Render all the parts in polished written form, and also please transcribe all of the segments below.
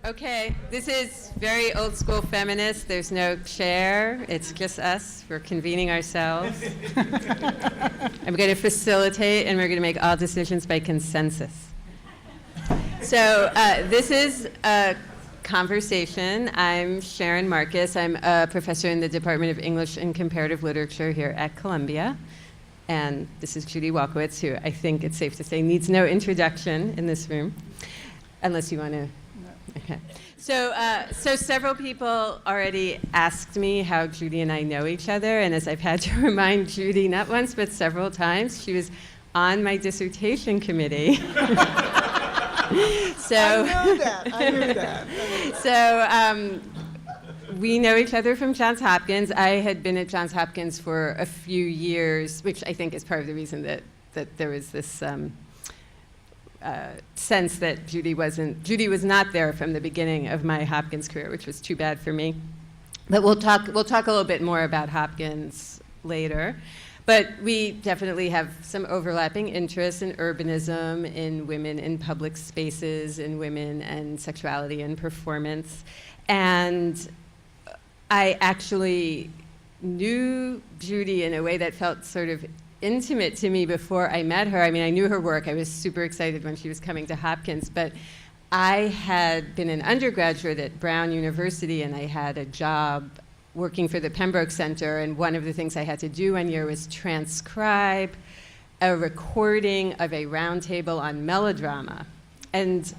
Okay, this is very old school feminist. There's no chair. It's just us. We're convening ourselves. I'm going to facilitate, and we're going to make all decisions by consensus. So this is a conversation. I'm Sharon Marcus. I'm a professor in the Department of English and Comparative Literature here at Columbia. And this is Judy Walkowitz, who I think it's safe to say needs no introduction in this room, unless you want to. Okay. So several people already asked me how Judy and I know each other, and as I've had to remind Judy not once but several times, she was on my dissertation committee. I knew that. So we know each other from Johns Hopkins. I had been at Johns Hopkins for a few years, which I think is part of the reason that there was this sense that Judy was not there from the beginning of my Hopkins career, which was too bad for me. But we'll talk a little bit more about Hopkins later. But we definitely have some overlapping interests in urbanism, in women in public spaces, in women and sexuality and performance. And I actually knew Judy in a way that felt sort of intimate to me before I met her. I mean, I knew her work. I was super excited when she was coming to Hopkins, but I had been an undergraduate at Brown University, and I had a job working for the Pembroke Center, and one of the things I had to do one year was transcribe a recording of a roundtable on melodrama. And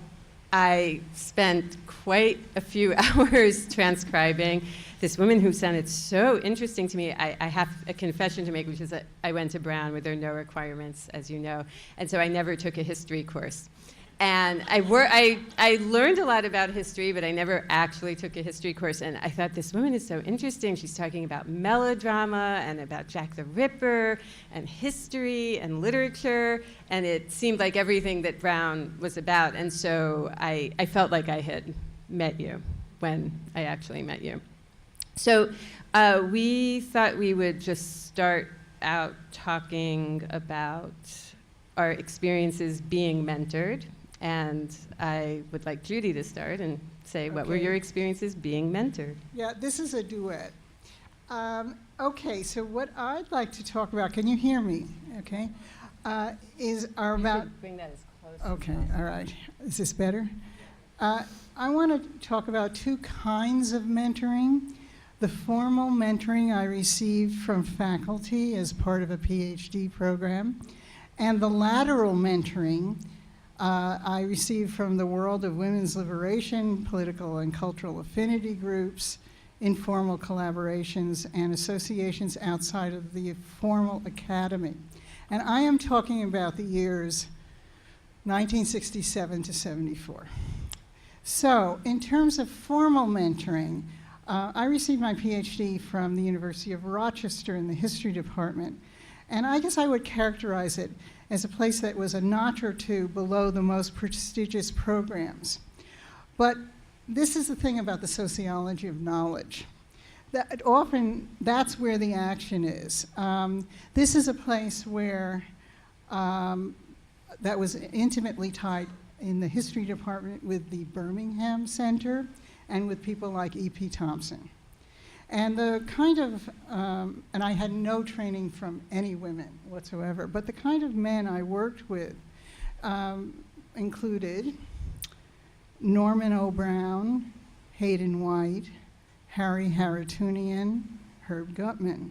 I spent quite a few hours transcribing this woman who sounded so interesting to me. I have a confession to make, which is that I went to Brown where there are no requirements, as you know, and so I never took a history course. And I learned a lot about history, but I never actually took a history course, and I thought, this woman is so interesting. She's talking about melodrama and about Jack the Ripper and history and literature, and it seemed like everything that Brown was about, and so I felt like I had met you when I actually met you. So we thought we would just start out talking about our experiences being mentored. And I would like Judy to start and say, what were your experiences being mentored? Yeah, this is a duet. Okay, so what I'd like to talk about, can you hear me? Okay, is our about. Bring that as close. Okay, all right. Is this better? I want to talk about two kinds of mentoring. The formal mentoring I received from faculty as part of a PhD program, and the lateral mentoring I received from the world of women's liberation, political and cultural affinity groups, informal collaborations, and associations outside of the formal academy. And I am talking about the years 1967 to 74. So in terms of formal mentoring, I received my PhD from the University of Rochester in the history department. And I guess I would characterize it as a place that was a notch or two below the most prestigious programs. But this is the thing about the sociology of knowledge. That often, that's where the action is. This is a place where, that was intimately tied in the history department with the Birmingham Center and with people like E.P. Thompson. And the kind of, and I had no training from any women whatsoever, but the kind of men I worked with included Norman O. Brown, Hayden White, Harry Haratunian, Herb Gutman.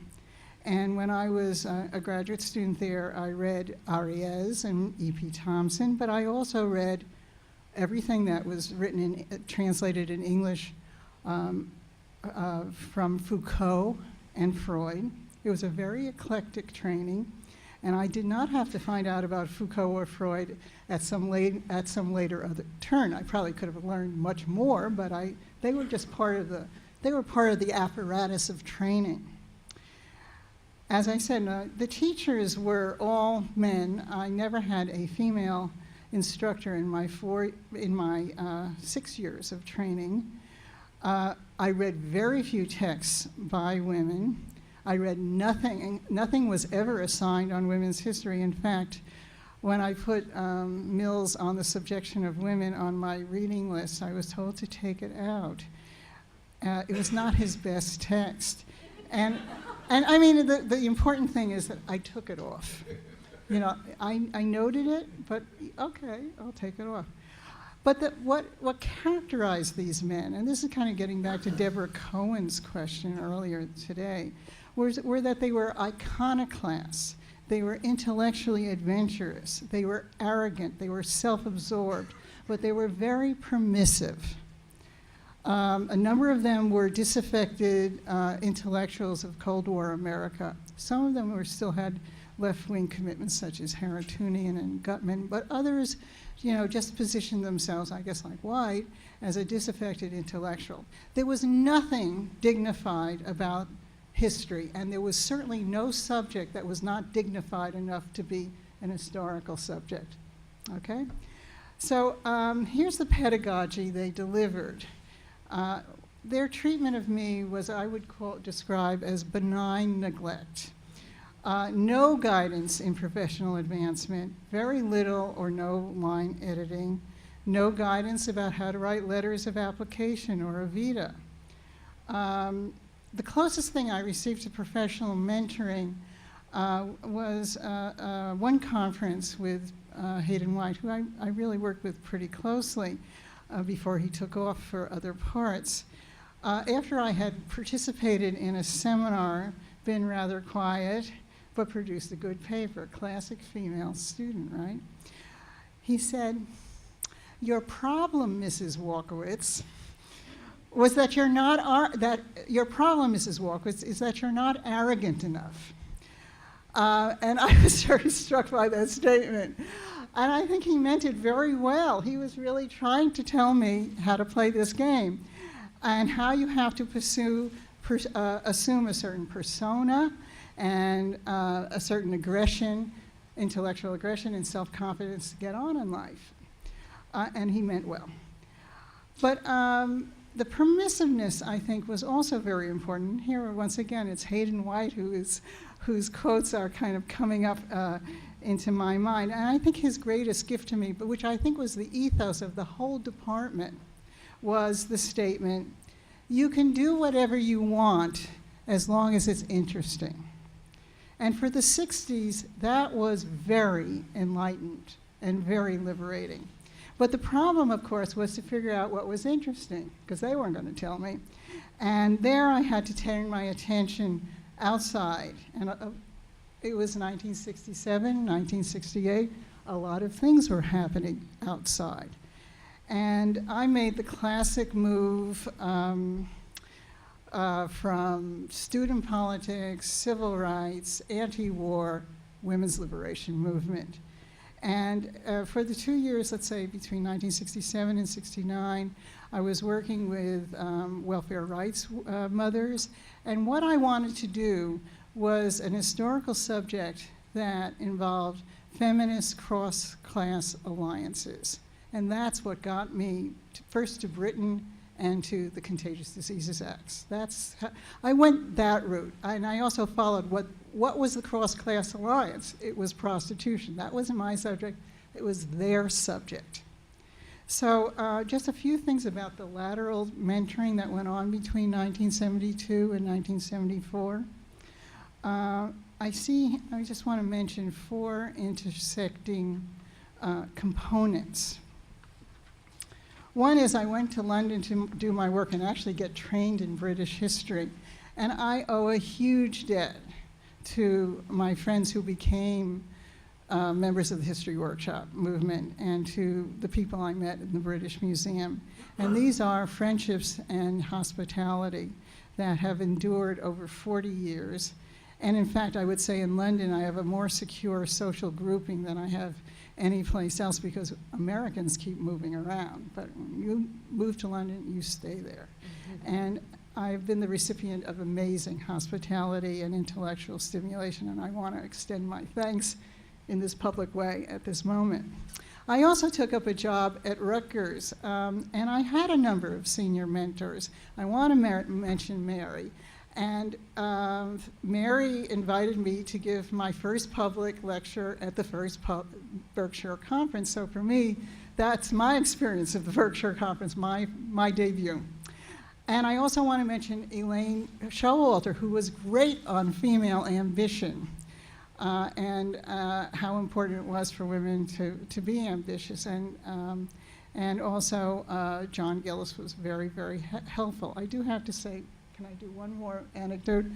And when I was a graduate student there, I read Ariès and E.P. Thompson, but I also read everything that was written translated in English from Foucault and Freud. It was a very eclectic training, and I did not have to find out about Foucault or Freud at some later other turn. I probably could have learned much more, but they were just part of the apparatus of training. As I said, the teachers were all men. I never had a female instructor in my 6 years of training. I read very few texts by women. I read nothing was ever assigned on women's history. In fact, when I put Mills on the subjection of women on my reading list, I was told to take it out. It was not his best text. And I mean, the important thing is that I took it off. You know, I noted it, but okay, I'll take it off. But what characterized these men, and this is kind of getting back to Deborah Cohen's question earlier today, were that they were iconoclasts, they were intellectually adventurous, they were arrogant, they were self-absorbed, but they were very permissive. A number of them were disaffected intellectuals of Cold War America. Some of them still had left-wing commitments such as Haratunian and Gutman, but others, you know, just positioned themselves, I guess like White, as a disaffected intellectual. There was nothing dignified about history, and there was certainly no subject that was not dignified enough to be an historical subject, okay? So here's the pedagogy they delivered. Their treatment of me was, I would describe as benign neglect. No guidance in professional advancement, very little or no line editing, no guidance about how to write letters of application or a vita. The closest thing I received to professional mentoring was one conference with Hayden White, who I really worked with pretty closely before he took off for other parts. After I had participated in a seminar, been rather quiet, but produced a good paper, classic female student, right? He said, "Your problem, Mrs. Walkowitz, was that you're not, your problem, Mrs. Walkowitz, is that you're not arrogant enough." And I was very struck by that statement. And I think he meant it very well. He was really trying to tell me how to play this game and how you have to assume a certain persona and a certain aggression, intellectual aggression and self-confidence to get on in life. And he meant well. But the permissiveness, I think, was also very important. Here, once again, it's Hayden White whose quotes are kind of coming up into my mind. And I think his greatest gift to me, but which I think was the ethos of the whole department, was the statement, "You can do whatever you want as long as it's interesting." And for the 60s, that was very enlightened and very liberating. But the problem, of course, was to figure out what was interesting, because they weren't going to tell me. And there I had to turn my attention outside. And it was 1967, 1968. A lot of things were happening outside. And I made the classic move from student politics, civil rights, anti-war, women's liberation movement. And for the 2 years, let's say, between 1967 and 69, I was working with welfare rights mothers. And what I wanted to do was an historical subject that involved feminist cross-class alliances. And that's what got me first to Britain and to the Contagious Diseases Acts. I went that route. And I also followed what was the cross-class alliance? It was prostitution. That wasn't my subject. It was their subject. So just a few things about the lateral mentoring that went on between 1972 and 1974. I just want to mention 4 intersecting components. One is I went to London to do my work and actually get trained in British history. And I owe a huge debt to my friends who became members of the History Workshop movement and to the people I met in the British Museum. And these are friendships and hospitality that have endured over 40 years. And in fact, I would say in London, I have a more secure social grouping than I have any place else, because Americans keep moving around. But when you move to London, you stay there. Mm-hmm. And I've been the recipient of amazing hospitality and intellectual stimulation, and I want to extend my thanks in this public way at this moment. I also took up a job at Rutgers, and I had a number of senior mentors. I want to mention Mary. And Mary invited me to give my first public lecture at the first Berkshire Conference. So for me, that's my experience of the Berkshire Conference, my debut. And I also want to mention Elaine Showalter, who was great on female ambition and how important it was for women to be ambitious. And also John Gillis was very, very helpful. I do have to say, can I do one more anecdote?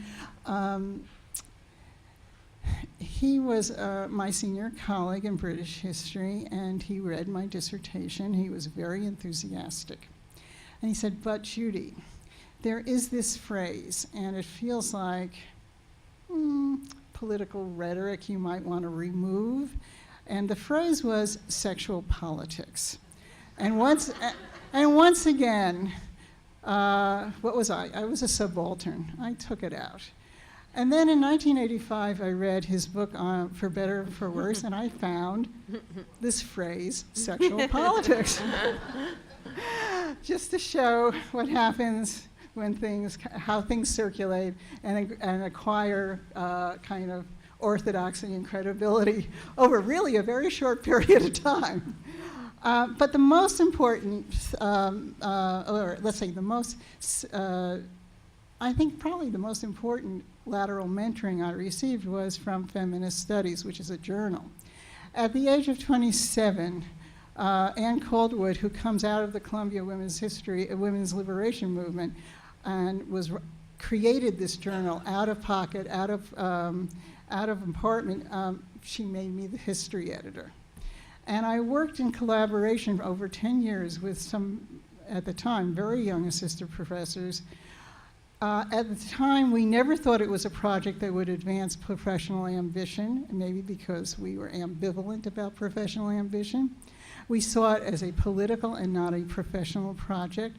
He was my senior colleague in British history, and he read my dissertation. He was very enthusiastic. And he said, but Judy, there is this phrase, and it feels like political rhetoric you might want to remove. And the phrase was sexual politics. And once again, what was I? I was a subaltern. I took it out. And then in 1985, I read his book For Better or For Worse, and I found this phrase, sexual politics. Just to show what happens when how things circulate and acquire kind of orthodoxy and credibility over really a very short period of time. But the most important, or let's say the most, I think probably the most important lateral mentoring I received was from Feminist Studies, which is a journal. At the age of 27, Ann Caldwell, who comes out of the Columbia Women's Liberation Movement, and created this journal out of pocket, out of apartment. She made me the history editor. And I worked in collaboration for over 10 years with some, at the time, very young assistant professors. At the time, we never thought it was a project that would advance professional ambition, maybe because we were ambivalent about professional ambition. We saw it as a political and not a professional project.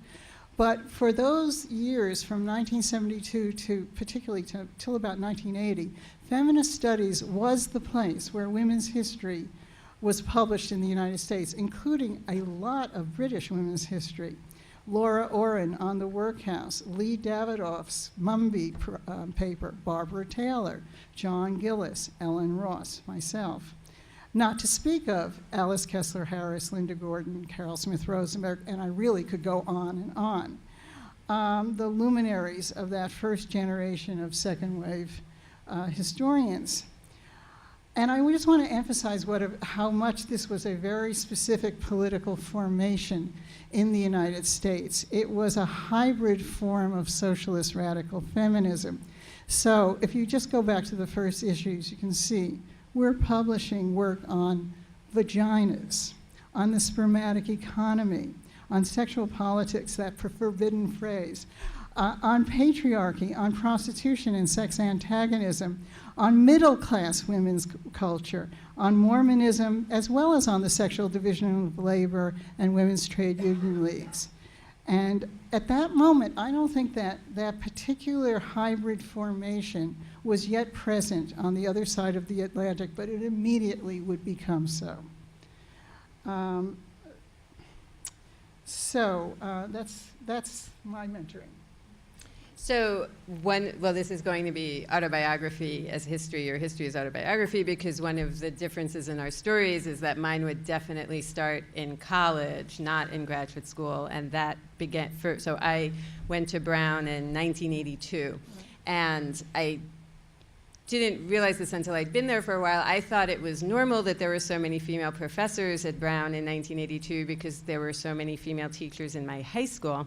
But for those years, from 1972 to particularly till about 1980, Feminist Studies was the place where women's history was published in the United States, including a lot of British women's history. Laura Oren on the Workhouse, Lee Davidoff's Mumby paper, Barbara Taylor, John Gillis, Ellen Ross, myself. Not to speak of Alice Kessler Harris, Linda Gordon, Carol Smith Rosenberg, and I really could go on and on. The luminaries of that first generation of second wave historians. And I just want to emphasize how much this was a very specific political formation in the United States. It was a hybrid form of socialist radical feminism. So if you just go back to the first issues, you can see we're publishing work on vaginas, on the spermatic economy, on sexual politics, that forbidden phrase, on patriarchy, on prostitution and sex antagonism, on middle-class women's culture, on Mormonism, as well as on the sexual division of labor and women's trade union leagues. And at that moment, I don't think that particular hybrid formation was yet present on the other side of the Atlantic, but it immediately would become so. That's my mentoring. So this is going to be autobiography as history, or history as autobiography, because one of the differences in our stories is that mine would definitely start in college, not in graduate school, and that began, so I went to Brown in 1982, and I didn't realize this until I'd been there for a while. I thought it was normal that there were so many female professors at Brown in 1982 because there were so many female teachers in my high school.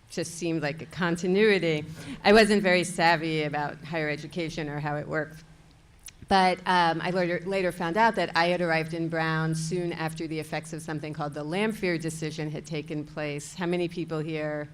Just seemed like a continuity. I wasn't very savvy about higher education or how it worked. But I later found out that I had arrived in Brown soon after the effects of something called the Lamphere decision had taken place. How many people here?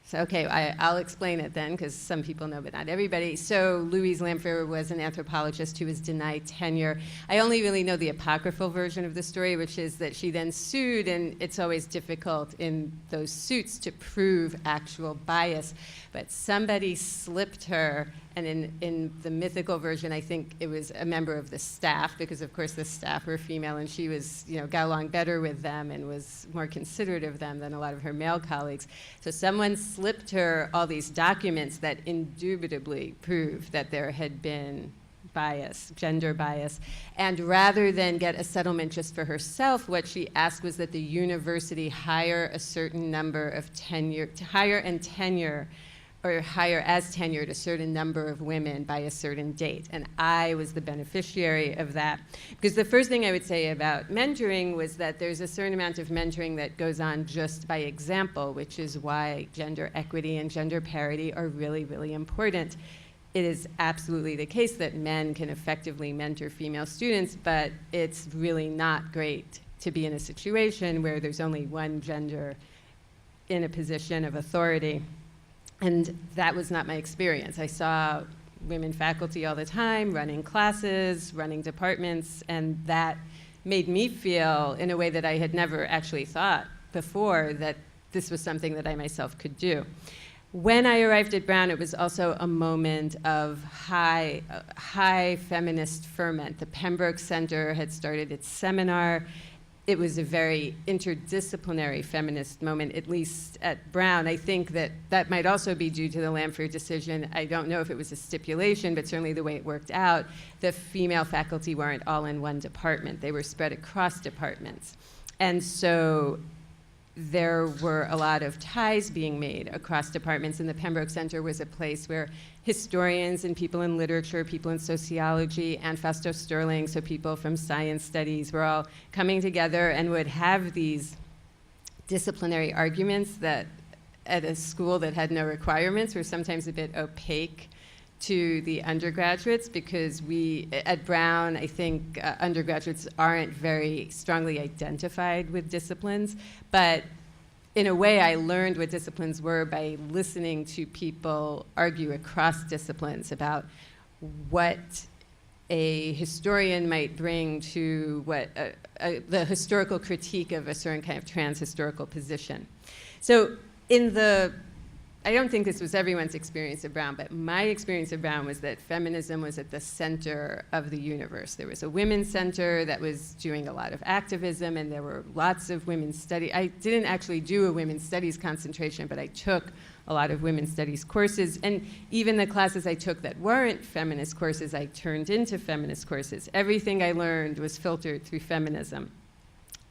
So, okay, I'll explain it then, because some people know, but not everybody. So Louise Lamphere was an anthropologist who was denied tenure. I only really know the apocryphal version of the story, which is that she then sued, and it's always difficult in those suits to prove actual bias. But somebody slipped her, and in the mythical version, I think it was a member of the staff, because of course the staff were female, and she was, got along better with them and was more considerate of them than a lot of her male colleagues. So someone slipped her all these documents that indubitably proved that there had been bias, gender bias. And rather than get a settlement just for herself, what she asked was that the university hire a certain number of hire as tenured a certain number of women by a certain date. And I was the beneficiary of that. Because the first thing I would say about mentoring was that there's a certain amount of mentoring that goes on just by example, which is why gender equity and gender parity are really, really important. It is absolutely the case that men can effectively mentor female students, but it's really not great to be in a situation where there's only one gender in a position of authority. And that was not my experience. I saw women faculty all the time, running classes, running departments, and that made me feel, in a way that I had never actually thought before, that this was something that I myself could do. When I arrived at Brown, it was also a moment of high feminist ferment. The Pembroke Center had started its seminar. It was a very interdisciplinary feminist moment, at least at Brown. I think that that might also be due to the Lamford decision. I don't know if it was a stipulation, but certainly the way it worked out, the female faculty weren't all in one department. They were spread across departments. And so there were a lot of ties being made across departments, and the Pembroke Center was a place where historians and people in literature, people in sociology, and Fausto Sterling, so people from science studies, were all coming together and would have these disciplinary arguments that at a school that had no requirements were sometimes a bit opaque to the undergraduates, because at Brown, I think undergraduates aren't very strongly identified with disciplines, but in a way I learned what disciplines were by listening to people argue across disciplines about what a historian might bring to what the historical critique of a certain kind of trans-historical position. So I don't think this was everyone's experience of Brown, but my experience of Brown was that feminism was at the center of the universe. There was a women's center that was doing a lot of activism, and there were lots of women's studies. I didn't actually do a women's studies concentration, but I took a lot of women's studies courses, and even the classes I took that weren't feminist courses, I turned into feminist courses. Everything I learned was filtered through feminism.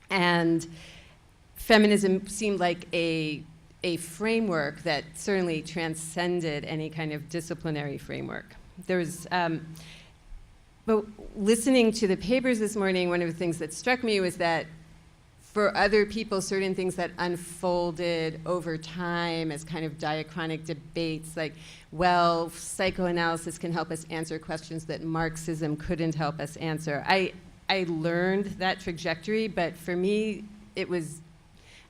And feminism seemed like a framework that certainly transcended any kind of disciplinary framework. There was, but listening to the papers this morning, one of the things that struck me was that for other people, certain things that unfolded over time as kind of diachronic debates, like, well, psychoanalysis can help us answer questions that Marxism couldn't help us answer. I learned that trajectory, but for me, it was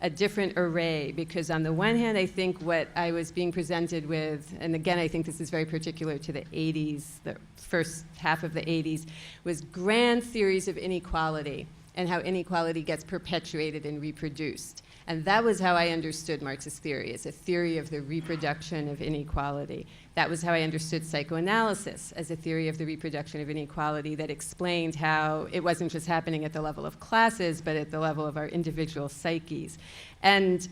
a different array, because on the one hand, I think what I was being presented with, and again, I think this is very particular to the 80s, the first half of the 80s, was grand theories of inequality and how inequality gets perpetuated and reproduced. And that was how I understood Marxist theory, as a theory of the reproduction of inequality. That was how I understood psychoanalysis, as a theory of the reproduction of inequality that explained how it wasn't just happening at the level of classes, but at the level of our individual psyches. And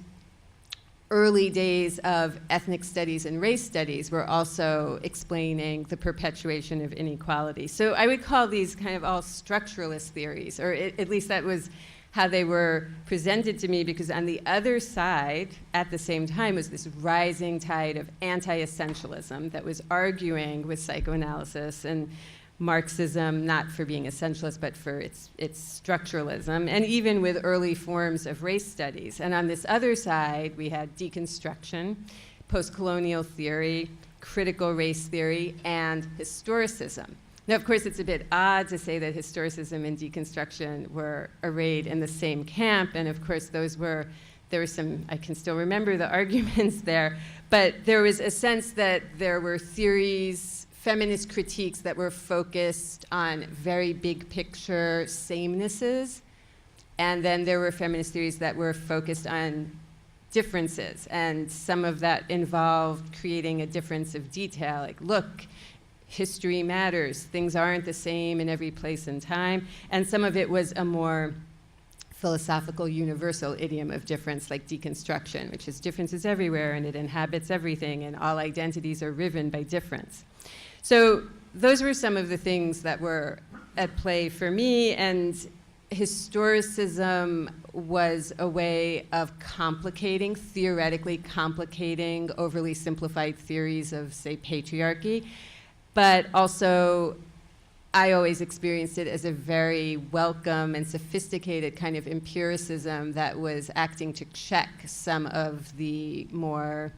early days of ethnic studies and race studies were also explaining the perpetuation of inequality. So I would call these kind of all structuralist theories, or at least that was how they were presented to me, because on the other side, at the same time, was this rising tide of anti-essentialism that was arguing with psychoanalysis and Marxism, not for being essentialist, but for its structuralism, and even with early forms of race studies. And on this other side, we had deconstruction, post-colonial theory, critical race theory, and historicism. Now, of course, it's a bit odd to say that historicism and deconstruction were arrayed in the same camp, and of course, there were some, I can still remember the arguments there, but there was a sense that there were theories, feminist critiques that were focused on very big picture samenesses, and then there were feminist theories that were focused on differences, and some of that involved creating a difference of detail, like, look, history matters, things aren't the same in every place and time, and some of it was a more philosophical universal idiom of difference, like deconstruction, which is difference is everywhere and it inhabits everything and all identities are riven by difference. So those were some of the things that were at play for me, and historicism was a way of theoretically complicating overly simplified theories of, say, patriarchy, but also I always experienced it as a very welcome and sophisticated kind of empiricism that was acting to check some of the more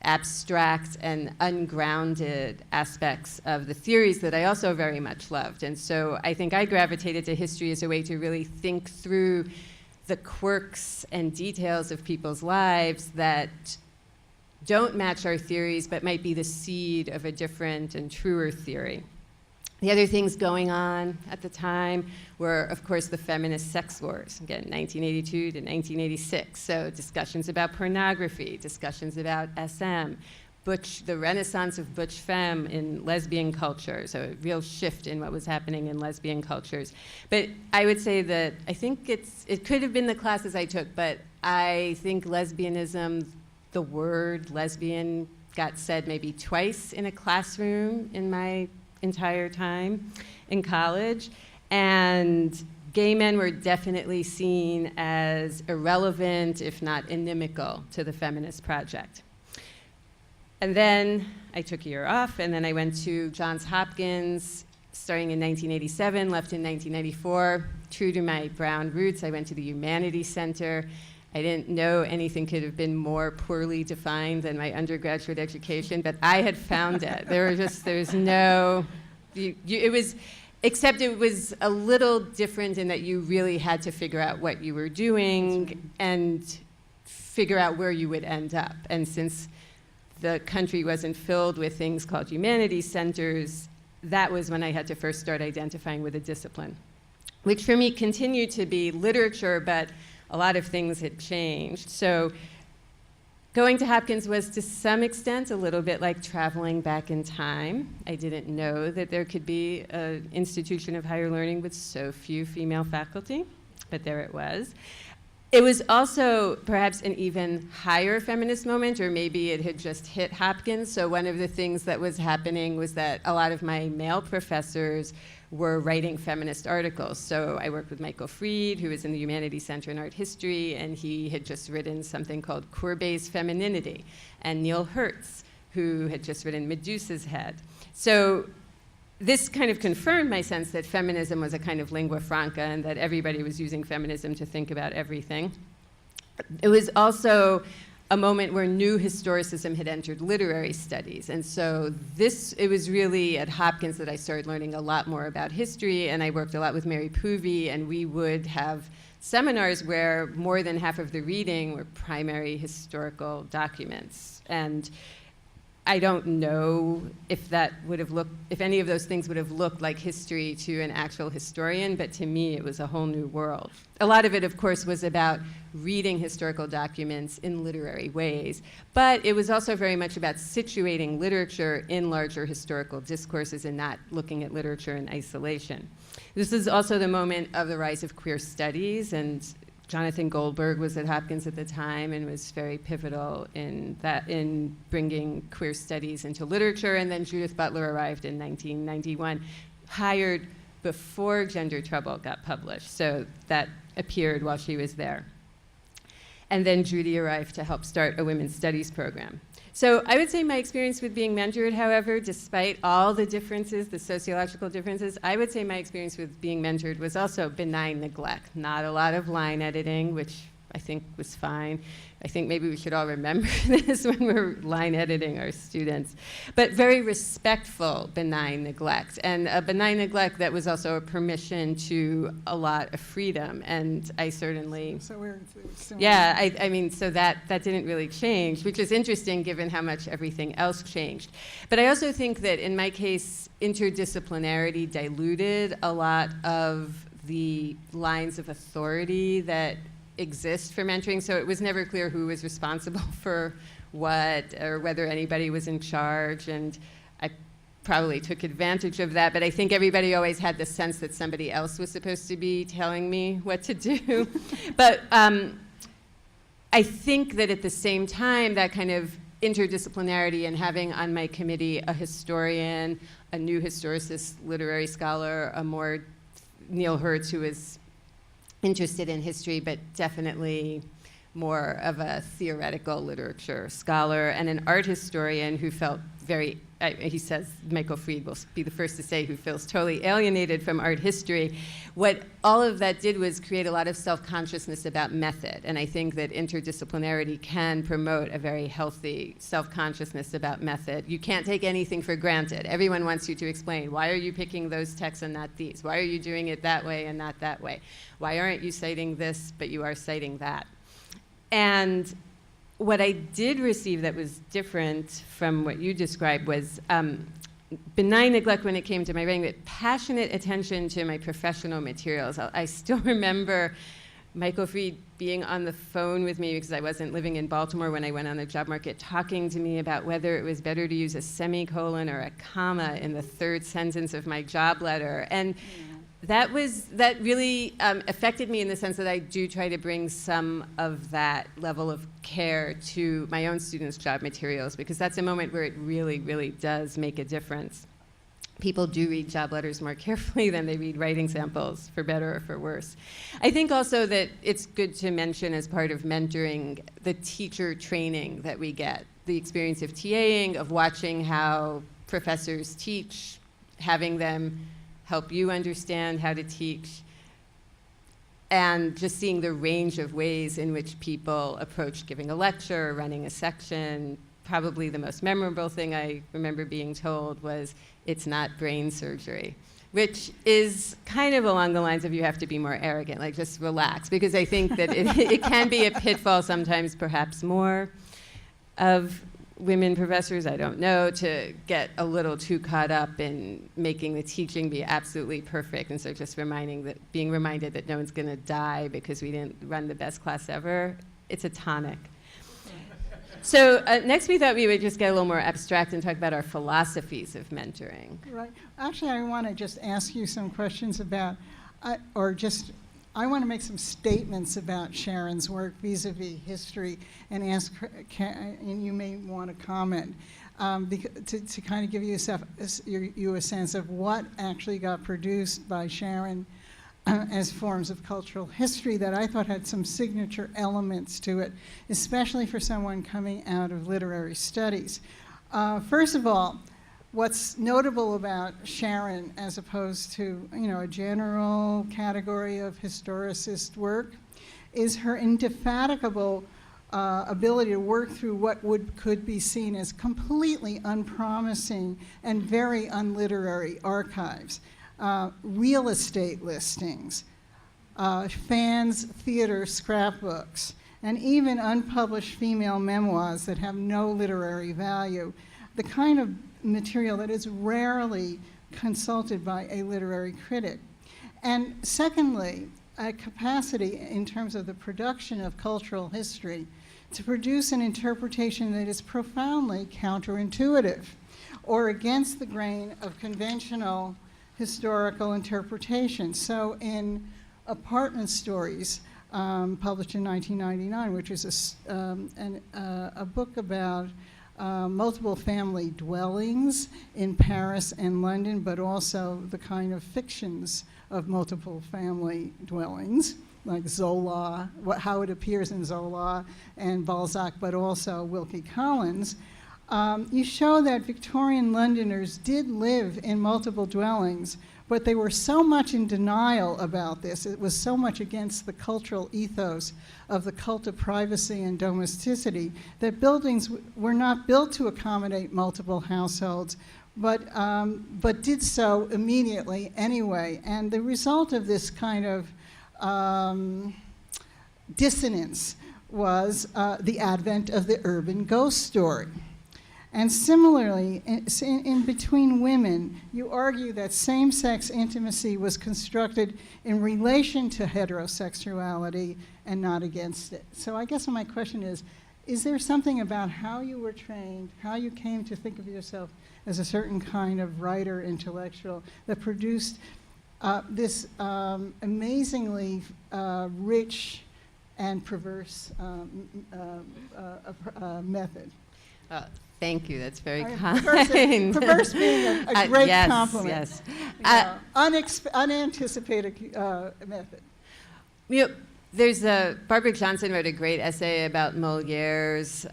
abstract and ungrounded aspects of the theories that I also very much loved. And so I think I gravitated to history as a way to really think through the quirks and details of people's lives that don't match our theories but might be the seed of a different and truer theory. The other things going on at the time were, of course, the feminist sex wars, again, 1982 to 1986. So discussions about pornography, discussions about SM, the renaissance of butch femme in lesbian culture, so a real shift in what was happening in lesbian cultures. But I would say that I think it could have been the classes I took, but I think lesbianism, the word lesbian got said maybe twice in a classroom in my entire time in college, and gay men were definitely seen as irrelevant, if not inimical, to the feminist project. And then I took a year off, and then I went to Johns Hopkins, starting in 1987, left in 1994. True to my Brown roots, I went to the Humanities Center. I didn't know anything could have been more poorly defined than my undergraduate education, but I had found it. Except it was a little different in that you really had to figure out what you were doing and figure out where you would end up. And since the country wasn't filled with things called humanities centers, that was when I had to first start identifying with a discipline, which for me continued to be literature, but a lot of things had changed. So going to Hopkins was to some extent a little bit like traveling back in time. I didn't know that there could be an institution of higher learning with so few female faculty, but there it was. It was also perhaps an even higher feminist moment, or maybe it had just hit Hopkins. So one of the things that was happening was that a lot of my male professors were writing feminist articles. So I worked with Michael Fried, who was in the Humanities Center in Art History, and he had just written something called Courbet's Femininity, and Neil Hertz, who had just written Medusa's Head. So this kind of confirmed my sense that feminism was a kind of lingua franca and that everybody was using feminism to think about everything. It was also a moment where new historicism had entered literary studies. And so it was really at Hopkins that I started learning a lot more about history, and I worked a lot with Mary Poovey, and we would have seminars where more than half of the reading were primary historical documents. And I don't know if any of those things would have looked like history to an actual historian, but to me it was a whole new world. A lot of it, of course, was about reading historical documents in literary ways, but it was also very much about situating literature in larger historical discourses and not looking at literature in isolation. This is also the moment of the rise of queer studies, and Jonathan Goldberg was at Hopkins at the time and was very pivotal in bringing queer studies into literature. And then Judith Butler arrived in 1991, hired before Gender Trouble got published. So that appeared while she was there. And then Judy arrived to help start a women's studies program. So I would say my experience with being mentored, however, despite all the differences, the sociological differences, I would say my experience with being mentored was also benign neglect. Not a lot of line editing, which I think was fine. I think maybe we should all remember this when we're line editing our students. But very respectful benign neglect, and a benign neglect that was also a permission to a lot of freedom. And I certainly... So we're similar. Yeah, I mean, so that didn't really change, which is interesting given how much everything else changed. But I also think that in my case, interdisciplinarity diluted a lot of the lines of authority that exist for mentoring, so it was never clear who was responsible for what or whether anybody was in charge. And probably took advantage of that, but I think everybody always had the sense that somebody else was supposed to be telling me what to do. But I think that at the same time, that kind of interdisciplinarity and having on my committee a historian, a new historicist, literary scholar, a more Neil Hertz, who is interested in history, but definitely more of a theoretical literature scholar, and an art historian who felt very, he says, Michael Fried will be the first to say, who feels totally alienated from art history. What all of that did was create a lot of self-consciousness about method, and I think that interdisciplinarity can promote a very healthy self-consciousness about method. You can't take anything for granted. Everyone wants you to explain, why are you picking those texts and not these? Why are you doing it that way and not that way? Why aren't you citing this, but you are citing that? And what I did receive that was different from what you described was benign neglect when it came to my writing, but passionate attention to my professional materials. I still remember Michael Fried being on the phone with me, because I wasn't living in Baltimore when I went on the job market, talking to me about whether it was better to use a semicolon or a comma in the third sentence of my job letter. And that really affected me in the sense that I do try to bring some of that level of care to my own students' job materials, because that's a moment where it really, really does make a difference. People do read job letters more carefully than they read writing samples, for better or for worse. I think also that it's good to mention, as part of mentoring, the teacher training that we get, the experience of TAing, of watching how professors teach, having them help you understand how to teach, and just seeing the range of ways in which people approach giving a lecture, running a section. Probably the most memorable thing I remember being told was, it's not brain surgery, which is kind of along the lines of, you have to be more arrogant, like just relax, because I think that it can be a pitfall sometimes, perhaps more of women professors, I don't know, to get a little too caught up in making the teaching be absolutely perfect, and so just being reminded that no one's going to die because we didn't run the best class ever. It's a tonic. So next we thought we would just get a little more abstract and talk about our philosophies of mentoring. Right. Actually, I want to just ask you some questions about, I want to make some statements about Sharon's work vis-a-vis history, and ask her, and you may want to comment, to kind of give you a sense of what actually got produced by Sharon as forms of cultural history that I thought had some signature elements to it, especially for someone coming out of literary studies. First of all, what's notable about Sharon, as opposed to a general category of historicist work, is her indefatigable ability to work through what could be seen as completely unpromising and very unliterary archives. Real estate listings, fans' theater scrapbooks, and even unpublished female memoirs that have no literary value. The kind of material that is rarely consulted by a literary critic. And secondly, a capacity in terms of the production of cultural history to produce an interpretation that is profoundly counterintuitive or against the grain of conventional historical interpretation. So in Apartment Stories, published in 1999, which is a book about multiple family dwellings in Paris and London, but also the kind of fictions of multiple family dwellings, like Zola, how it appears in Zola and Balzac, but also Wilkie Collins. You show that Victorian Londoners did live in multiple dwellings, but they were so much in denial about this. It was so much against the cultural ethos of the cult of privacy and domesticity that buildings were not built to accommodate multiple households, but did so immediately anyway. And the result of this kind of dissonance was the advent of the urban ghost story. And similarly, in Between Women, you argue that same-sex intimacy was constructed in relation to heterosexuality and not against it. So I guess my question is is there something about how you were trained, how you came to think of yourself as a certain kind of writer, intellectual, that produced this amazingly rich and perverse method? Thank you. That's very Perverse, kind. perverse being a great yes, compliment. Yes. Unanticipated method. You know, Barbara Johnson wrote a great essay about Moliere's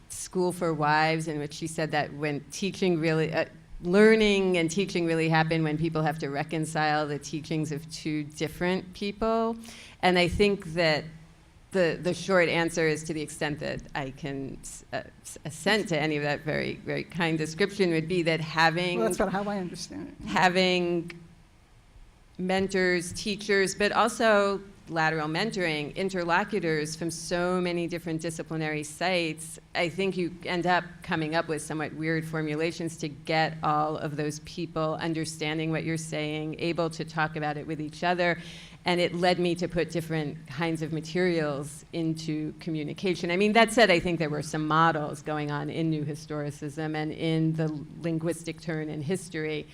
School for Wives, in which she said that when teaching really, learning and teaching really happen when people have to reconcile the teachings of two different people. And I think that the short answer is, to the extent that I can assent to any of that very, very kind description, would be that having... Well, that's about how I understand it. Having mentors, teachers, but also lateral mentoring, interlocutors from so many different disciplinary sites, I think you end up coming up with somewhat weird formulations to get all of those people understanding what you're saying, able to talk about it with each other. And it led me to put different kinds of materials into communication. I mean, that said, I think there were some models going on in New Historicism and in the linguistic turn in history,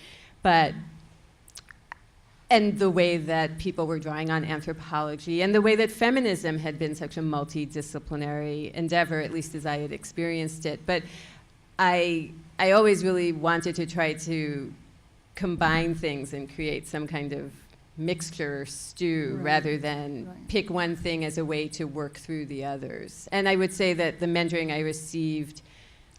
and the way that people were drawing on anthropology, and the way that feminism had been such a multidisciplinary endeavor, at least as I had experienced it. But I always really wanted to try to combine things and create some kind of mixture or stew, right, rather than pick one thing as a way to work through the others. And I would say that the mentoring I received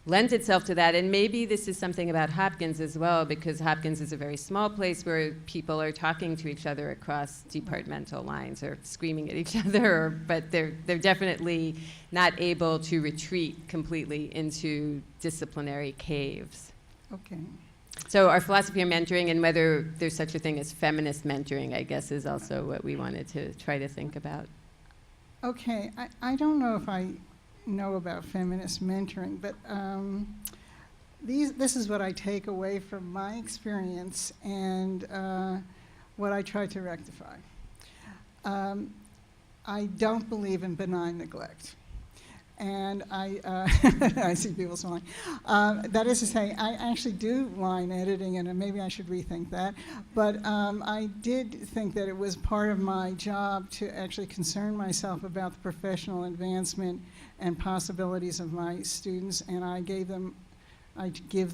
lent itself to that, and maybe this is something about Hopkins as well, because Hopkins is a very small place where people are talking to each other across departmental lines, or screaming at each other, but they're definitely not able to retreat completely into disciplinary caves. Okay. So our philosophy of mentoring, and whether there's such a thing as feminist mentoring, I guess, is also what we wanted to try to think about. Okay, I don't know if I know about feminist mentoring, but this is what I take away from my experience and what I try to rectify. I don't believe in benign neglect. And I see people smiling. That is to say, I actually do line editing, and maybe I should rethink that. But I did think that it was part of my job to actually concern myself about the professional advancement and possibilities of my students, and I give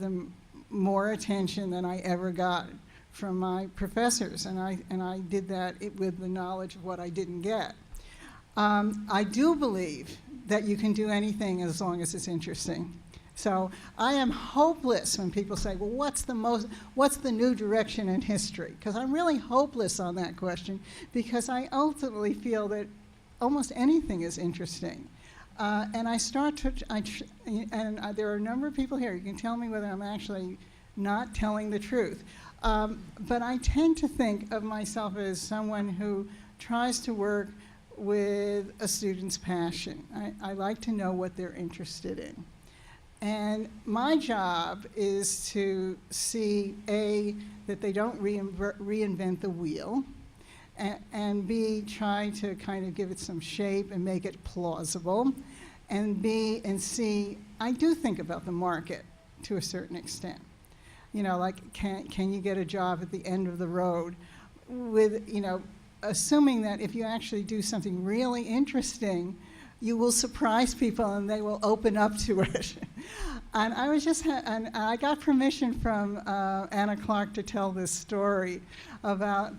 them more attention than I ever got from my professors, and I did that with the knowledge of what I didn't get. I do believe that you can do anything as long as it's interesting. So I am hopeless when people say, well, what's the new direction in history? Because I'm really hopeless on that question, because I ultimately feel that almost anything is interesting. And I start to, there are a number of people here, you can tell me whether I'm actually not telling the truth. But I tend to think of myself as someone who tries to work with a student's passion. I like to know what they're interested in. And my job is to see, A, that they don't reinvent the wheel, and B, try to kind of give it some shape and make it plausible, and B and C, I do think about the market to a certain extent. You know, like, can you get a job at the end of the road with, you know, assuming that if you actually do something really interesting, you will surprise people and they will open up to it. And I was just, and I got permission from Anna Clark to tell this story about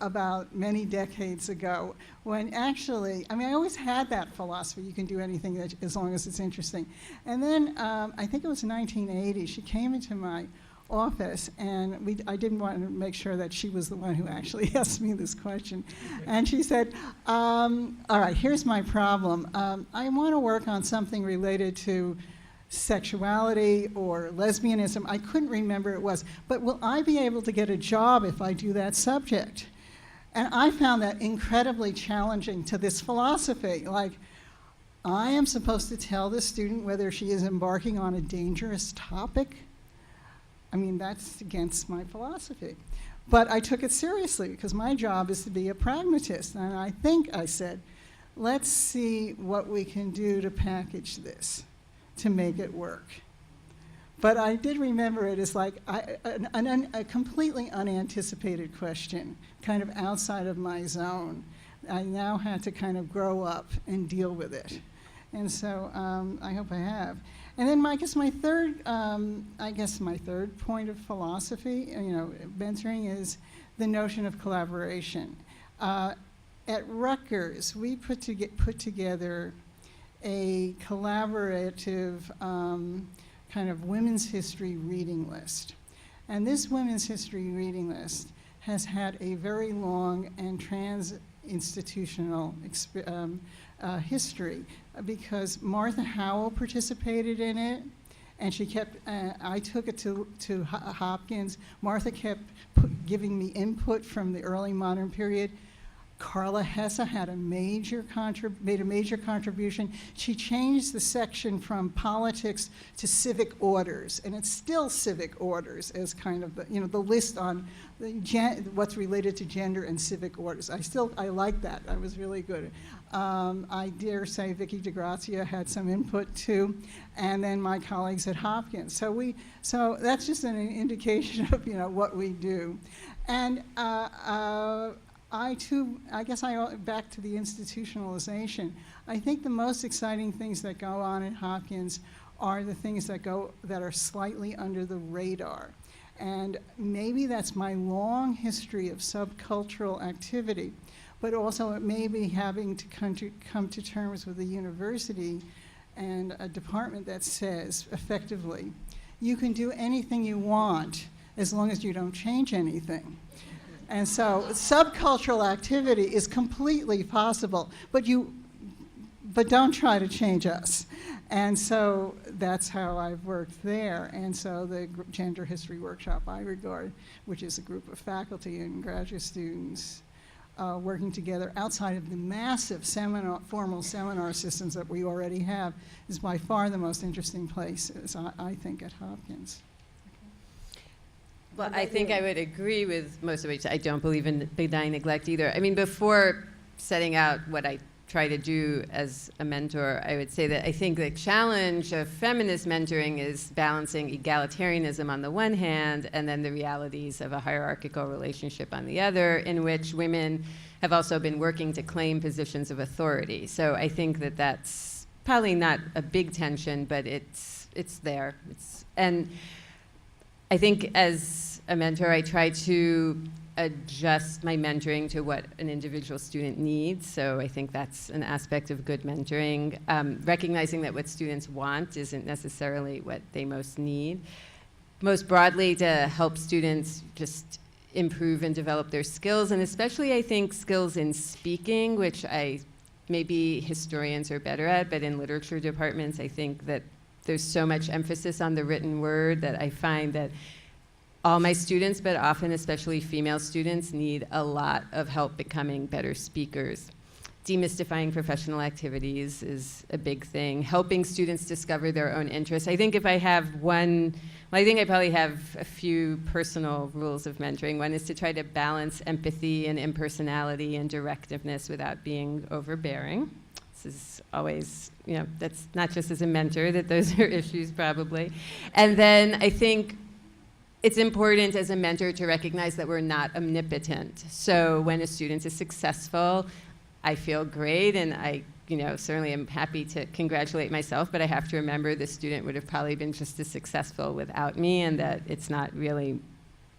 about many decades ago, when actually, I mean, I always had that philosophy, you can do anything as long as it's interesting. And then, I think it was 1980, she came into my office, and I didn't want to make sure that she was the one who actually asked me this question. And she said, all right, here's my problem. I want to work on something related to sexuality or lesbianism. I couldn't remember what it was, but will I be able to get a job if I do that subject? And I found that incredibly challenging to this philosophy. Like, I am supposed to tell the student whether she is embarking on a dangerous topic. I mean, that's against my philosophy. But I took it seriously because my job is to be a pragmatist. And I think I said, let's see what we can do to package this, to make it work. But I did remember it as like a completely unanticipated question, kind of outside of my zone. I now had to kind of grow up and deal with it. And so I hope I have. And then I guess my third point of philosophy, mentoring, is the notion of collaboration. At Rutgers, we put together a collaborative kind of women's history reading list. And this women's history reading list has had a very long and trans-institutional history, because Martha Howell participated in it, and she kept, I took it to Hopkins. Martha kept giving me input from the early modern period. Carla Hesse had made a major contribution. She changed the section from politics to civic orders, and it's still civic orders as kind of the list on what's related to gender and civic orders. I like that. That was really good. I dare say Vicki DeGrazia had some input too, and then my colleagues at Hopkins. So that's just an indication of what we do, and. Back to the institutionalization, I think the most exciting things that go on at Hopkins are the things that are slightly under the radar. And maybe that's my long history of subcultural activity, but also it may be having to come to terms with a university and a department that says, effectively, you can do anything you want as long as you don't change anything. And so subcultural activity is completely possible, but don't try to change us. And so that's how I've worked there. And so the Gender History Workshop I regard, which is a group of faculty and graduate students working together outside of the massive formal seminar systems that we already have, is by far the most interesting place, I think, at Hopkins. Well, I think I would agree with most of it. I don't believe in benign neglect either. I mean, before setting out what I try to do as a mentor, I would say that I think the challenge of feminist mentoring is balancing egalitarianism on the one hand and then the realities of a hierarchical relationship on the other, in which women have also been working to claim positions of authority. So I think that that's probably not a big tension, but it's there. And I think as a mentor, I try to adjust my mentoring to what an individual student needs. So I think that's an aspect of good mentoring. Recognizing that what students want isn't necessarily what they most need. Most broadly, to help students just improve and develop their skills, and especially I think skills in speaking, which maybe historians are better at, but in literature departments, I think that there's so much emphasis on the written word that I find that all my students, but often especially female students, need a lot of help becoming better speakers. Demystifying professional activities is a big thing. Helping students discover their own interests. I think if I have I think I probably have a few personal rules of mentoring. One is to try to balance empathy and impersonality and directiveness without being overbearing. This is always, that's not just as a mentor, that those are issues probably. And then I think it's important as a mentor to recognize that we're not omnipotent. So when a student is successful, I feel great, and I certainly am happy to congratulate myself, but I have to remember the student would have probably been just as successful without me, and that it's not really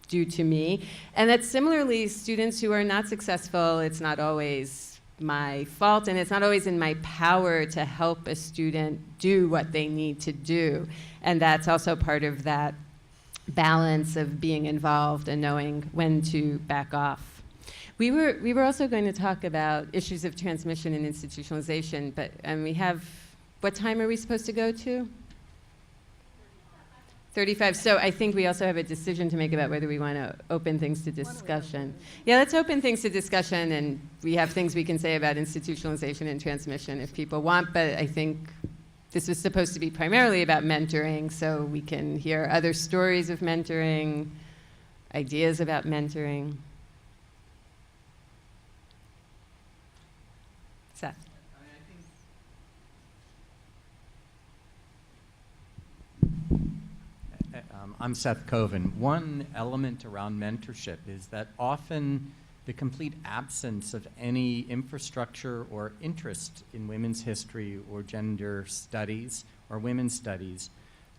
due to me. And that similarly, students who are not successful, it's not always my fault, and it's not always in my power to help a student do what they need to do. And that's also part of that balance of being involved and knowing when to back off. We were also going to talk about issues of transmission and institutionalization, but we have, what time are we supposed to go to? 35. So I think we also have a decision to make about whether we want to open things to discussion. Yeah, let's open things to discussion, and we have things we can say about institutionalization and transmission if people want, but I think this was supposed to be primarily about mentoring, so we can hear other stories of mentoring, ideas about mentoring. Seth. I'm Seth Coven. One element around mentorship is that often the complete absence of any infrastructure or interest in women's history or gender studies or women's studies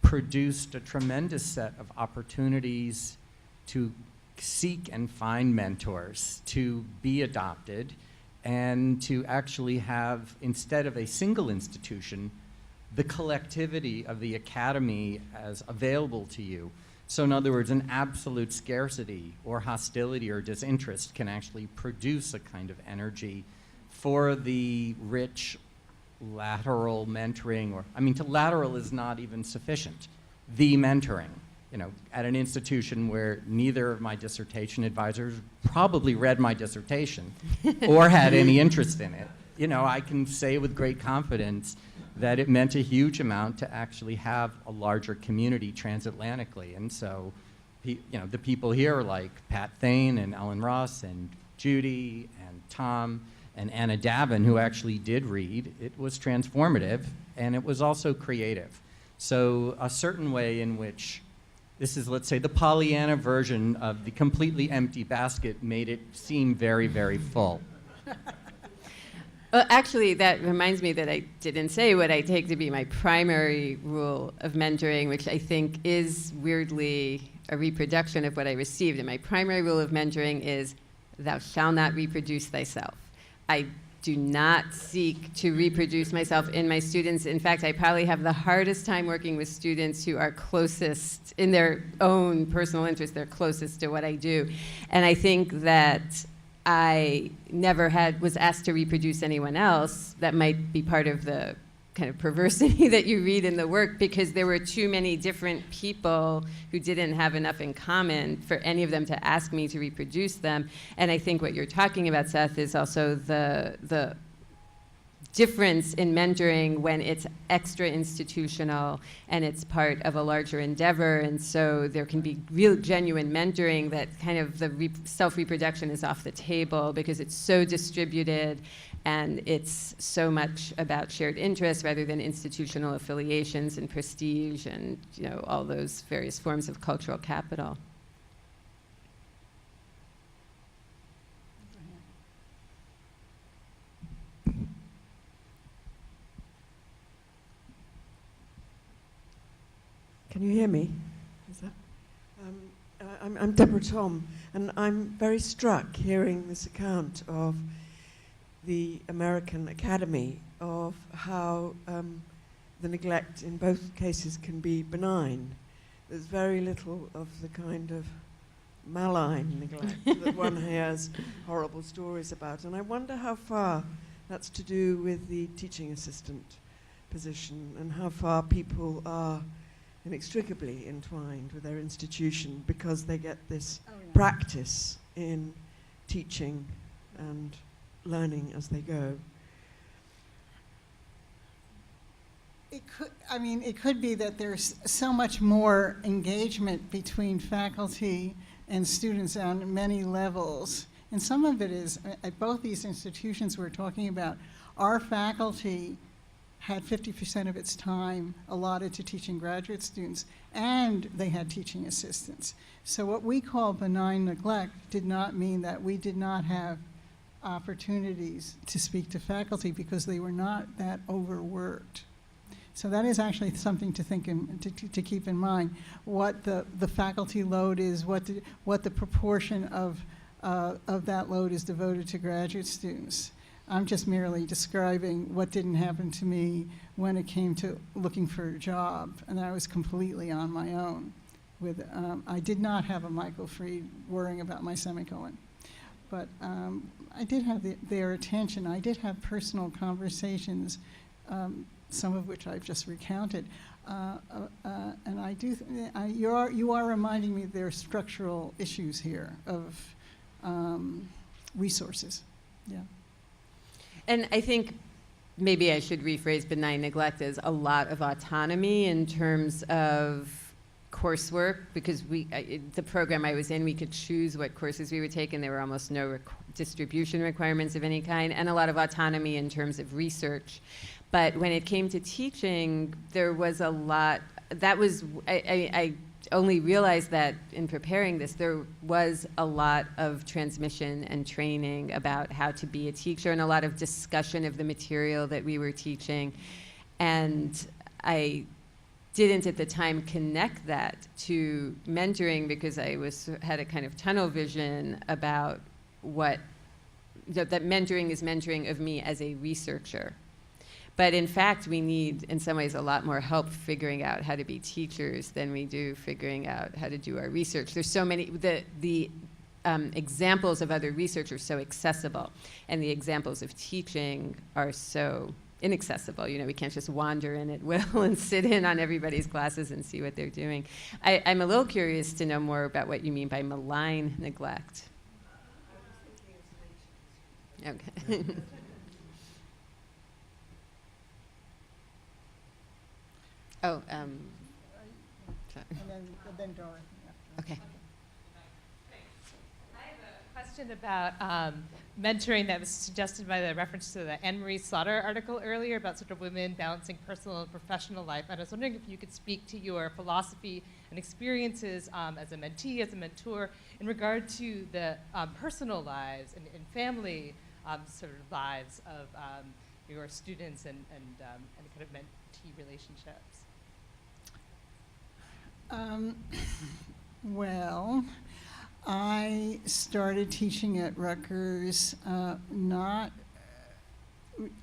produced a tremendous set of opportunities to seek and find mentors, to be adopted, and to actually have, instead of a single institution, the collectivity of the academy as available to you. So in other words, an absolute scarcity or hostility or disinterest can actually produce a kind of energy for the rich lateral mentoring, or, I mean, to lateral is not even sufficient. The mentoring, you know, at an institution where neither of my dissertation advisors probably read my dissertation or had any interest in it. You know, I can say with great confidence that it meant a huge amount to actually have a larger community transatlantically. And so, you know, the people here like Pat Thane and Ellen Ross and Judy and Tom and Anna Davin, who actually did read. It was transformative, and it was also creative. So a certain way in which this is, let's say, the Pollyanna version of the completely empty basket made it seem very, very full. Well, actually, that reminds me that I didn't say what I take to be my primary rule of mentoring, which I think is weirdly a reproduction of what I received. And my primary rule of mentoring is, thou shalt not reproduce thyself. I do not seek to reproduce myself in my students. In fact, I probably have the hardest time working with students who are closest, in their own personal interest, they're closest to what I do. And I think that I never was asked to reproduce anyone else. That might be part of the kind of perversity that you read in the work, because there were too many different people who didn't have enough in common for any of them to ask me to reproduce them. And I think what you're talking about, Seth, is also the difference in mentoring when it's extra institutional and it's part of a larger endeavor. And so there can be real genuine mentoring that kind of the self-reproduction is off the table because it's so distributed and it's so much about shared interests rather than institutional affiliations and prestige and, you know, all those various forms of cultural capital. Can you hear me? Is that? I'm Deborah Tom, and I'm very struck hearing this account of the American Academy, of how the neglect in both cases can be benign. There's very little of the kind of malign neglect that one hears horrible stories about. And I wonder how far that's to do with the teaching assistant position and how far people are inextricably entwined with their institution because they get this practice in teaching and learning as they go. It could be that there's so much more engagement between faculty and students on many levels. And some of it is, at both these institutions we're talking about, our faculty had 50% of its time allotted to teaching graduate students, and they had teaching assistants. So what we call benign neglect did not mean that we did not have opportunities to speak to faculty because they were not that overworked. So that is actually something to think to keep in mind, what the faculty load is, what the proportion of that load is devoted to graduate students. I'm just merely describing what didn't happen to me when it came to looking for a job, and I was completely on my own. I did not have a Michael Fried worrying about my semicolon, but I did have their attention. I did have personal conversations, some of which I've just recounted, and I do. You are reminding me there are structural issues here of resources. Yeah. And I think maybe I should rephrase benign neglect as a lot of autonomy in terms of coursework, because the program I was in, we could choose what courses we would take, and there were almost no distribution requirements of any kind, and a lot of autonomy in terms of research. But when it came to teaching, there was a lot, I only realized that in preparing this, there was a lot of transmission and training about how to be a teacher and a lot of discussion of the material that we were teaching. And I didn't at the time connect that to mentoring because I had a kind of tunnel vision about that mentoring is mentoring of me as a researcher. But in fact, we need, in some ways, a lot more help figuring out how to be teachers than we do figuring out how to do our research. There's so many, the examples of other research are so accessible, and the examples of teaching are so inaccessible. You know, we can't just wander in at will and sit in on everybody's classes and see what they're doing. I'm a little curious to know more about what you mean by malign neglect. Okay. Oh, sorry. And then Dorothy. Okay. I have a question about mentoring that was suggested by the reference to the Anne-Marie Slaughter article earlier about sort of women balancing personal and professional life. And I was wondering if you could speak to your philosophy and experiences as a mentee, as a mentor, in regard to the personal lives and family sort of lives of your students and kind of mentee relationships. Well, I started teaching at Rutgers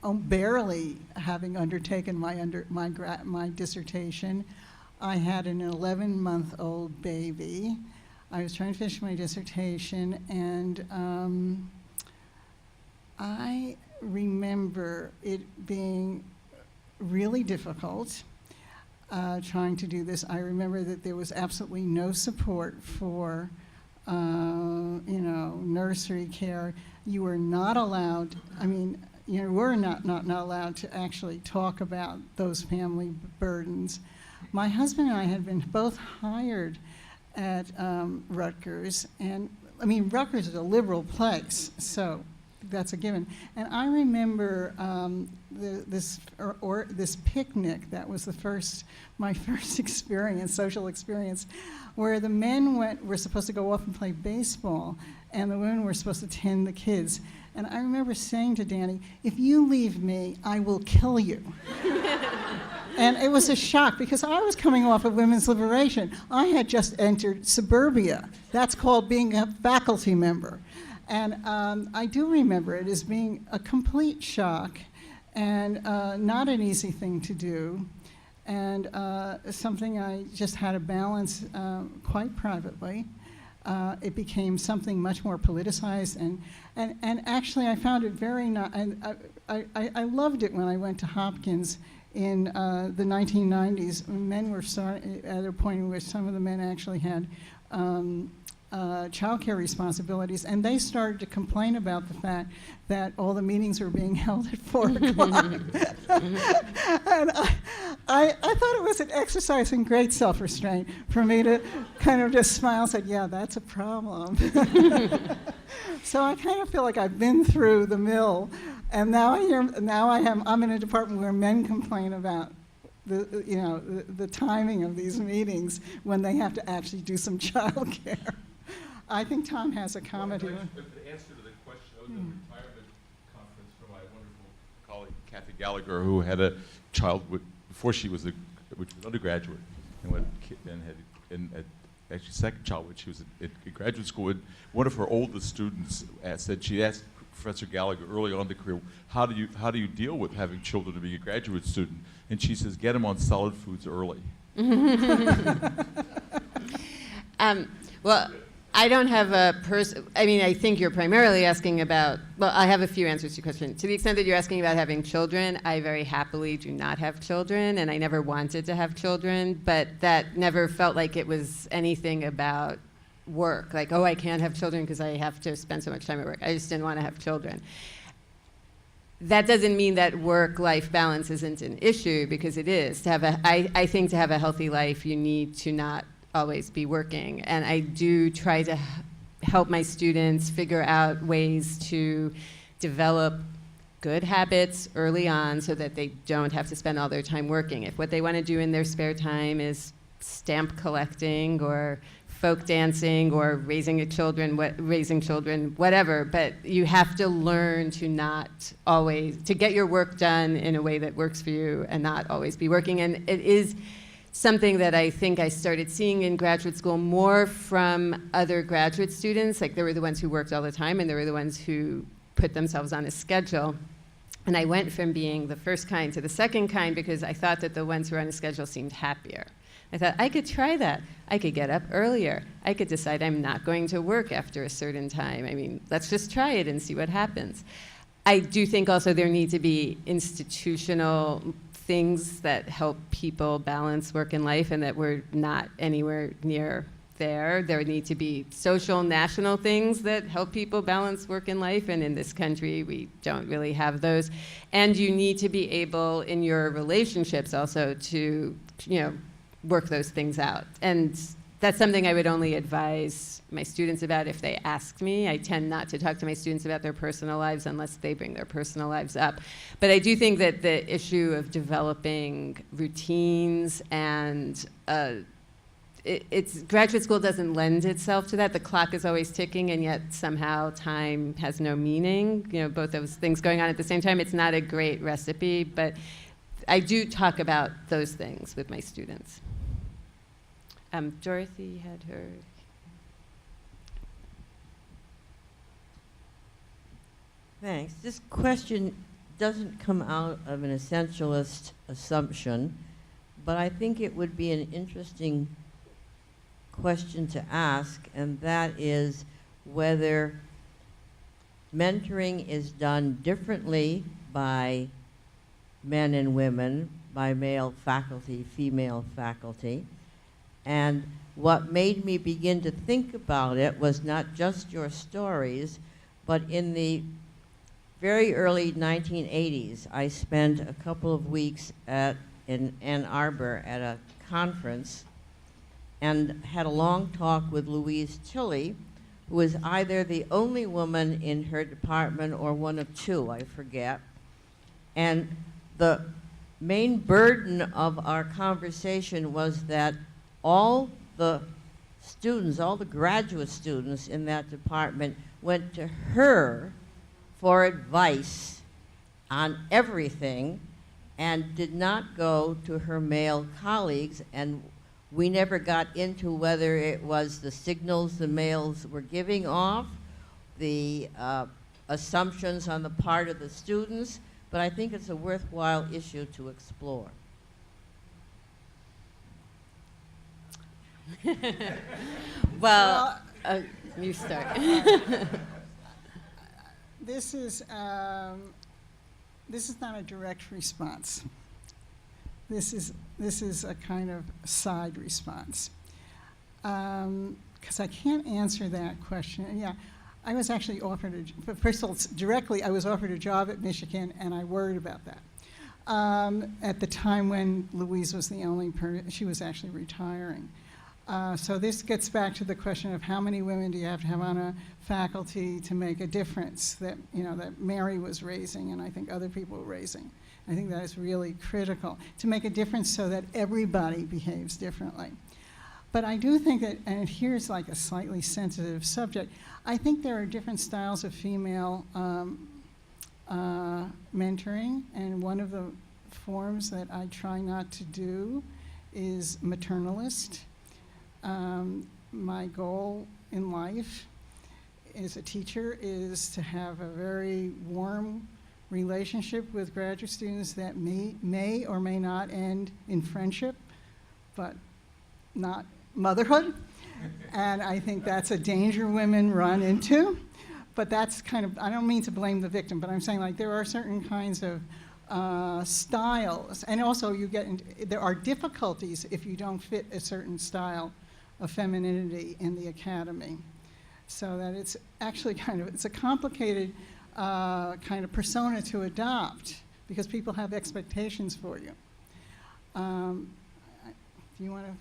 barely having undertaken my dissertation. I had an 11-month-old baby. I was trying to finish my dissertation, and I remember it being really difficult. Trying to do this. I remember that there was absolutely no support for, nursery care. You were not allowed, we're not allowed to actually talk about those family burdens. My husband and I had been both hired at Rutgers, and Rutgers is a liberal place, so that's a given. And I remember this picnic that was my first experience, social experience, where the men were supposed to go off and play baseball, and the women were supposed to tend the kids. And I remember saying to Danny, "If you leave me, I will kill you." And it was a shock because I was coming off of women's liberation. I had just entered suburbia. That's called being a faculty member. And I do remember it as being a complete shock and not an easy thing to do, and something I just had to balance quite privately. It became something much more politicized, and actually I found it very I loved it when I went to Hopkins in the 1990s. Men were at a point in which some of the men actually had childcare responsibilities, and they started to complain about the fact that all the meetings were being held at 4 o'clock. And I thought it was an exercise in great self-restraint for me to kind of just smile and say, yeah, that's a problem. So I kind of feel like I've been through the mill, and I'm in a department where men complain about the timing of these meetings when they have to actually do some childcare. I think Tom has a comment here. The answer to the question, I was at a retirement conference for my wonderful colleague Kathy Gallagher, who had a child before she was which was undergraduate, and had actually second child when she was in graduate school. And one of her oldest students said she asked Professor Gallagher early on in the career, how do you deal with having children and being a graduate student? And she says, get them on solid foods early. Well, I don't have I think you're primarily asking about, well, I have a few answers to your question. To the extent that you're asking about having children, I very happily do not have children, and I never wanted to have children, but that never felt like it was anything about work. Like, oh, I can't have children because I have to spend so much time at work. I just didn't want to have children. That doesn't mean that work-life balance isn't an issue, because it is. I think to have a healthy life, you need to not always be working. And I do try to help my students figure out ways to develop good habits early on so that they don't have to spend all their time working. If what they want to do in their spare time is stamp collecting or folk dancing or raising children, whatever. But you have to learn to not always, to get your work done in a way that works for you and not always be working. And it is something that I think I started seeing in graduate school more from other graduate students. Like, there were the ones who worked all the time, and there were the ones who put themselves on a schedule. And I went from being the first kind to the second kind because I thought that the ones who were on a schedule seemed happier. I thought, I could try that. I could get up earlier. I could decide I'm not going to work after a certain time. I mean, let's just try it and see what happens. I do think also there need to be institutional things that help people balance work and life, and that we're not anywhere near there. There need to be social, national things that help people balance work and life, and in this country, we don't really have those. And you need to be able, in your relationships also, to, work those things out. And that's something I would only advise my students about if they ask me. I tend not to talk to my students about their personal lives unless they bring their personal lives up. But I do think that the issue of developing routines and graduate school doesn't lend itself to that. The clock is always ticking, and yet somehow time has no meaning. Both those things going on at the same time. It's not a great recipe, but I do talk about those things with my students. Dorothy had her. Thanks. This question doesn't come out of an essentialist assumption, but I think it would be an interesting question to ask, and that is whether mentoring is done differently by men and women, by male faculty, female faculty. And what made me begin to think about it was not just your stories, but in the very early 1980s, I spent a couple of weeks in Ann Arbor at a conference and had a long talk with Louise Tilley, who was either the only woman in her department or one of two, I forget. And the main burden of our conversation was that all the students, all the graduate students in that department went to her for advice on everything and did not go to her male colleagues. And we never got into whether it was the signals the males were giving off, the assumptions on the part of the students, but I think it's a worthwhile issue to explore. Well, you start. This is not a direct response. This is a kind of side response. Because I can't answer that question. Yeah, I was actually offered but first of all, directly, I was offered a job at Michigan, and I worried about that. At the time when Louise was the only person, she was actually retiring. So this gets back to the question of how many women do you have to have on a faculty to make a difference that, that Mary was raising and I think other people were raising. I think that is really critical to make a difference so that everybody behaves differently. But I do think that, and here's like a slightly sensitive subject, I think there are different styles of female mentoring, and one of the forms that I try not to do is maternalist. My goal in life as a teacher is to have a very warm relationship with graduate students that may or may not end in friendship, but not motherhood. And I think that's a danger women run into. But that's kind of, I don't mean to blame the victim, but I'm saying like there are certain kinds of styles, and also there are difficulties if you don't fit a certain style of femininity in the academy. So that it's actually it's a complicated kind of persona to adopt because people have expectations for you. Do you want to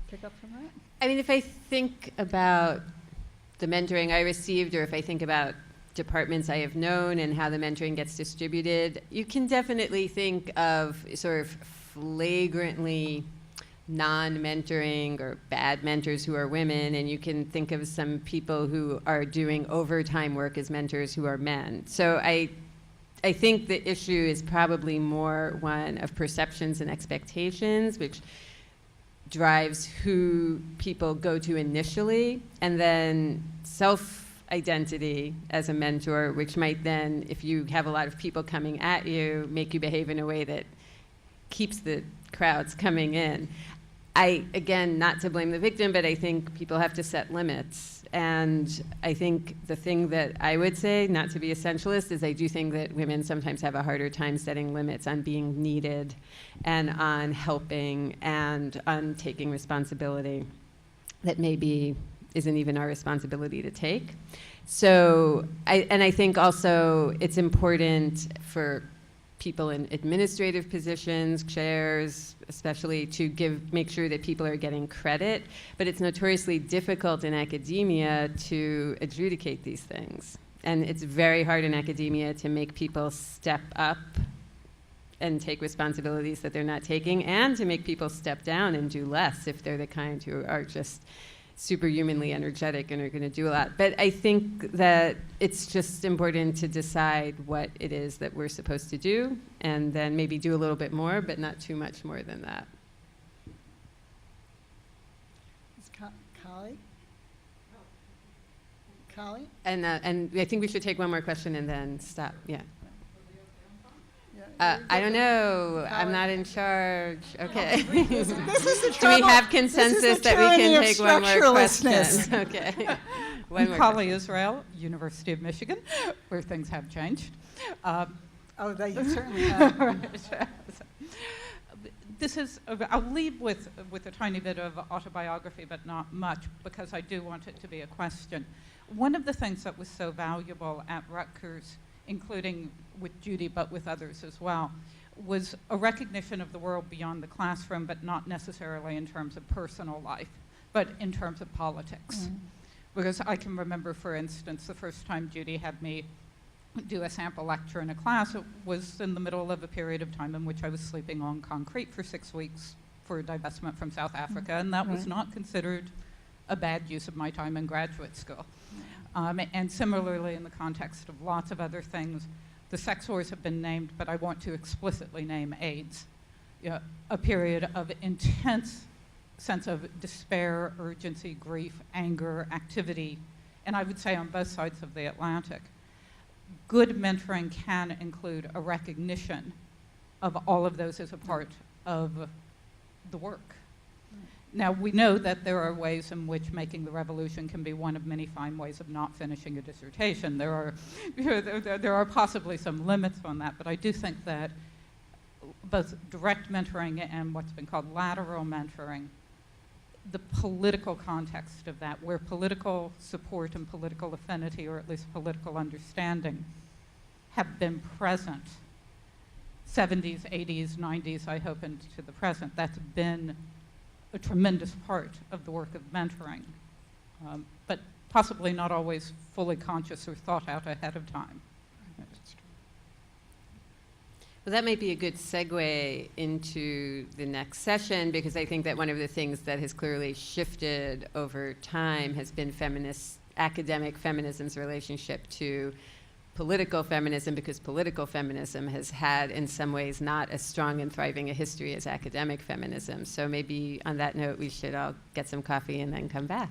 pick up from that? I mean, if I think about the mentoring I received, or if I think about departments I have known and how the mentoring gets distributed, you can definitely think of sort of flagrantly non-mentoring or bad mentors who are women, and you can think of some people who are doing overtime work as mentors who are men. So I think the issue is probably more one of perceptions and expectations, which drives who people go to initially, and then self-identity as a mentor, which might then, if you have a lot of people coming at you, make you behave in a way that keeps the crowds coming in. Again, not to blame the victim, but I think people have to set limits. And I think the thing that I would say, not to be essentialist, is I do think that women sometimes have a harder time setting limits on being needed and on helping and on taking responsibility that maybe isn't even our responsibility to take. So, I think also it's important for people in administrative positions, chairs, especially, to make sure that people are getting credit. But it's notoriously difficult in academia to adjudicate these things. And it's very hard in academia to make people step up and take responsibilities that they're not taking, and to make people step down and do less if they're the kind who are just superhumanly energetic and are going to do a lot. But I think that it's just important to decide what it is that we're supposed to do, and then maybe do a little bit more, but not too much more than that. Is Kali? Kali? And I think we should take one more question and then stop. Yeah. Yeah, I don't know. I'm not in charge. Okay. This is the Do we trouble. have consensus This is the that we tyranny can of take one more question? structurelessness. Okay. One I'm more Kali question. Israel, University of Michigan, where things have changed. Oh, they certainly have. This is, I'll leave with a tiny bit of autobiography, but not much, because I do want it to be a question. One of the things that was so valuable at Rutgers, including with Judy, but with others as well, was a recognition of the world beyond the classroom, but not necessarily in terms of personal life, but in terms of politics. Because I can remember, for instance, the first time Judy had me do a sample lecture in a class, it was in the middle of a period of time in which I was sleeping on concrete for 6 weeks for a divestment from South Africa, and that was not considered a bad use of my time in graduate school. And similarly, in the context of lots of other things, the sex wars have been named, but I want to explicitly name AIDS. A period of intense sense of despair, urgency, grief, anger, activity, and I would say on both sides of the Atlantic. Good mentoring can include a recognition of all of those as a part of the work. Now, we know that there are ways in which making the revolution can be one of many fine ways of not finishing a dissertation. There are possibly some limits on that, but I do think that both direct mentoring and what's been called lateral mentoring, the political context of that, where political support and political affinity, or at least political understanding, have been present, 70s, 80s, 90s, I hope, into the present. That's been a tremendous part of the work of mentoring, but possibly not always fully conscious or thought out ahead of time. Well, that might be a good segue into the next session, because I think that one of the things that has clearly shifted over time has been academic feminism's relationship to political feminism, because political feminism has had, in some ways, not as strong and thriving a history as academic feminism. So maybe on that note, we should all get some coffee and then come back.